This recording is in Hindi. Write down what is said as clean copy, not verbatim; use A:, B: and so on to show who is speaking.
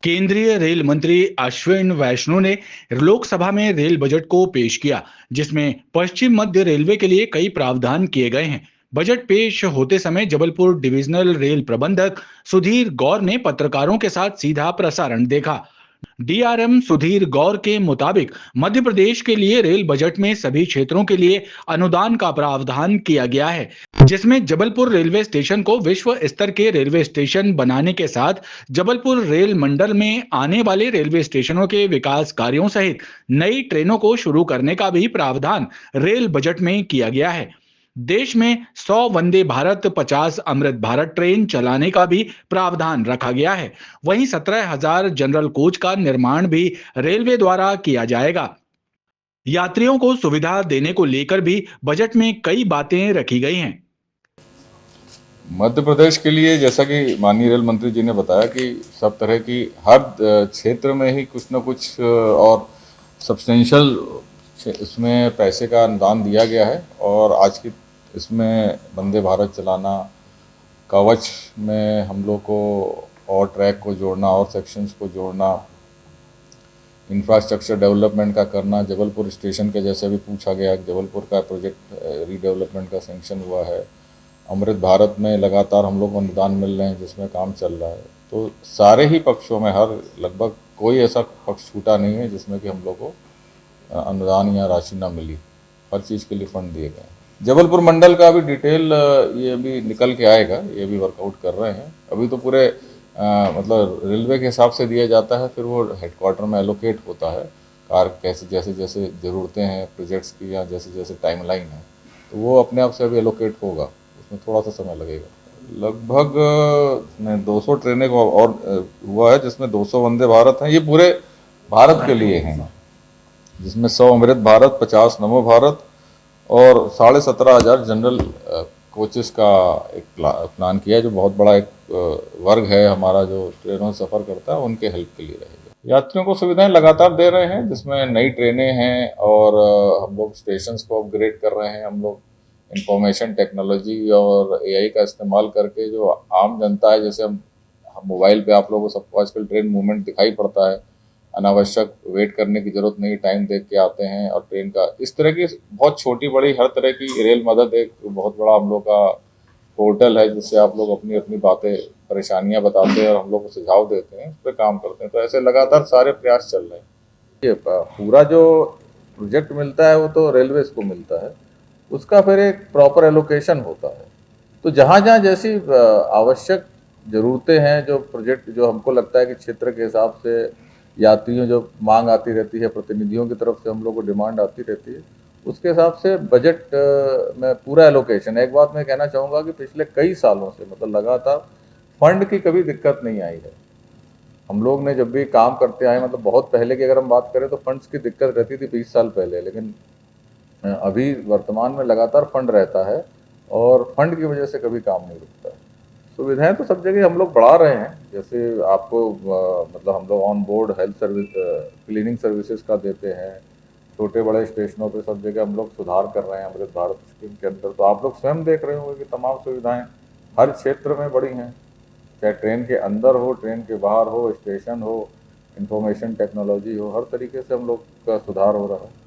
A: केंद्रीय रेल मंत्री अश्विन वैष्णव ने लोकसभा में रेल बजट को पेश किया, जिसमें पश्चिम मध्य रेलवे के लिए कई प्रावधान किए गए हैं। बजट पेश होते समय जबलपुर डिविजनल रेल प्रबंधक सुधीर गौर ने पत्रकारों के साथ सीधा प्रसारण देखा। डीआरएम सुधीर गौर के मुताबिक मध्य प्रदेश के लिए रेल बजट में सभी क्षेत्रों के लिए अनुदान का प्रावधान किया गया है, जिसमें जबलपुर रेलवे स्टेशन को विश्व स्तर के रेलवे स्टेशन बनाने के साथ जबलपुर रेल मंडल में आने वाले रेलवे स्टेशनों के विकास कार्यों सहित नई ट्रेनों को शुरू करने का भी प्रावधान रेल बजट में किया गया है। देश में 100 वंदे भारत, 50 अमृत भारत ट्रेन चलाने का भी प्रावधान रखा गया है। वहीं 17,000 जनरल कोच का निर्माण भी रेलवे द्वारा किया जाएगा। यात्रियों को सुविधा देने को लेकर भी बजट में कई बातें रखी गई हैं।
B: मध्य प्रदेश के लिए जैसा कि माननीय रेल मंत्री जी ने बताया कि सब तरह की हर क्षेत्र में ही कुछ न कुछ और सब्सटेंशियल इसमें पैसे का अनुदान दिया गया है। और आज की इसमें वंदे भारत चलाना, कवच में हम लोग को और ट्रैक को जोड़ना और सेक्शंस को जोड़ना, इंफ्रास्ट्रक्चर डेवलपमेंट का करना, जबलपुर स्टेशन के जैसे भी पूछा गया, जबलपुर का प्रोजेक्ट रीडेवलपमेंट का सेंक्शन हुआ है। अमृत भारत में लगातार हम लोग को अनुदान मिल रहे हैं जिसमें काम चल रहा है। तो सारे ही पक्षों में हर लगभग कोई ऐसा पक्ष छूटा नहीं है जिसमें कि हम लोग को अनुदान या राशि ना मिली। हर चीज़ के लिए फंड दिए गए हैं। जबलपुर मंडल का अभी डिटेल ये अभी निकल के आएगा, ये भी वर्कआउट कर रहे हैं। अभी तो पूरे मतलब रेलवे के हिसाब से दिया जाता है, फिर वो हेडक्वार्टर में एलोकेट होता है कार कैसे जैसे जैसे ज़रूरतें हैं प्रोजेक्ट्स की या जैसे जैसे टाइमलाइन है, तो वो अपने आप से अभी एलोकेट होगा। उसमें थोड़ा सा समय लगेगा। लगभग 200 ट्रेनें को और हुआ है, जिसमें 200 वंदे भारत हैं। ये पूरे भारत के लिए हैं, जिसमें 100 अमृत भारत, 50 नमो भारत और 17,500 जनरल कोचेस का एक प्लान किया है, जो बहुत बड़ा एक वर्ग है हमारा जो ट्रेनों से सफ़र करता है, उनके हेल्प के लिए रहेगा। यात्रियों को सुविधाएं लगातार दे रहे हैं, जिसमें नई ट्रेनें हैं और हम लोग स्टेशंस को अपग्रेड कर रहे हैं। हम लोग इंफॉर्मेशन टेक्नोलॉजी और एआई का इस्तेमाल करके जो आम जनता है, जैसे हम मोबाइल पे आप लोगों को सबको आजकल ट्रेन मूवमेंट दिखाई पड़ता है, अनावश्यक वेट करने की ज़रूरत नहीं, टाइम देख के आते हैं और ट्रेन का इस तरह की बहुत छोटी बड़ी हर तरह की रेल मदद एक बहुत बड़ा हम लोग का पोर्टल है, जिससे आप लोग अपनी अपनी बातें परेशानियां बताते हैं और हम लोग को सुझाव देते हैं, उस पर काम करते हैं। तो ऐसे लगातार सारे प्रयास चल रहे हैं। ये पूरा जो प्रोजेक्ट मिलता है वो तो रेलवेज को मिलता है, उसका फिर एक प्रॉपर एलोकेशन होता है। तो जहाँ जहाँ जैसी आवश्यक ज़रूरतें हैं, जो प्रोजेक्ट जो हमको लगता है कि क्षेत्र के हिसाब से यात्रियों जो मांग आती रहती है, प्रतिनिधियों की तरफ से हम लोग को डिमांड आती रहती है, उसके हिसाब से बजट में पूरा एलोकेशन है। एक बात मैं कहना चाहूँगा कि पिछले कई सालों से मतलब लगातार फंड की कभी दिक्कत नहीं आई है। हम लोग ने जब भी काम करते आए, मतलब बहुत पहले की अगर हम बात करें तो फंड्स की दिक्कत रहती थी 20 साल पहले, लेकिन अभी वर्तमान में लगातार फंड रहता है और फंड की वजह से कभी काम नहीं रुकता है। सुविधाएं तो सब जगह हम लोग बढ़ा रहे हैं। जैसे आपको मतलब हम लोग on board health service, cleaning services का देते हैं। छोटे बड़े स्टेशनों पे सब जगह हम लोग सुधार कर रहे हैं अमृत भारत स्कीम के अंदर। तो आप लोग स्वयं देख रहे होंगे कि तमाम सुविधाएं हर क्षेत्र में बढ़ी हैं, चाहे ट्रेन के अंदर हो, ट्रेन के बाहर हो, स्टेशन हो, इंफॉर्मेशन टेक्नोलॉजी हो, हर तरीके से हम लोग का सुधार हो रहा है।